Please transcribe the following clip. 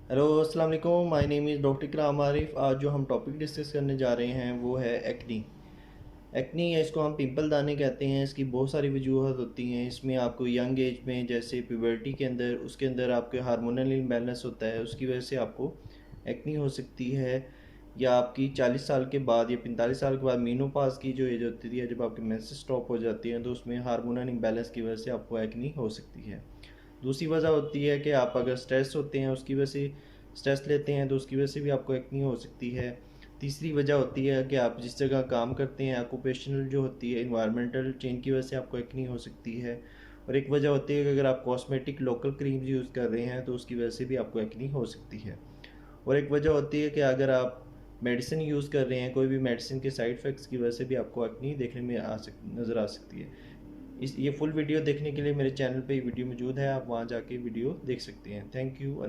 Hello अस्सलाम वालेकुम, my name is doctor इकराम आरिफ। आज जो हम टॉपिक डिस्कस करने जा रहे हैं वो है एक्नी। एक्नी या इसको हम पिंपल दाने कहते हैं। इसकी बहुत सारी वजूहत होती हैं। इसमें आपको यंग एज में जैसे प्यूबर्टी के अंदर उसके अंदर आपके हार्मोनल इम्बैलेंस होता है, उसकी वजह से आपको एक्नी हो सकती है। या आपकी 40 साल के बाद या 45 साल के बाद मीनोपाज की जो एज होती है, जब आपके मेंसेस स्टॉप हो जाती हैं, तो उसमें हार्मोनल इम्बैलेंस की वजह से आपको एक्नी हो सकती है। दूसरी वजह होती है कि आप अगर स्ट्रेस होते हैं, उसकी वजह से स्ट्रेस लेते हैं तो उसकी वजह से भी आपको एक्नी हो सकती है। तीसरी वजह होती है कि आप जिस जगह काम करते हैं, ऑक्यूपेशनल जो होती है, इन्वायरमेंटल चेंज की वजह से आपको एक्नी हो सकती है। और एक वजह होती है कि अगर आप कॉस्मेटिक लोकल क्रीम्स यूज़ कर रहे हैं तो उसकी वजह से भी आपको एक्नी हो सकती है। और एक वजह होती है कि अगर आप मेडिसिन यूज़ कर रहे हैं, कोई भी मेडिसिन के साइड इफ़ेक्ट्स की वजह से भी आपको एक्नी देखने में नज़र आ सकती है। ये फुल वीडियो देखने के लिए मेरे चैनल पे वीडियो मौजूद है, आप वहाँ जाके वीडियो देख सकते हैं। Thank you.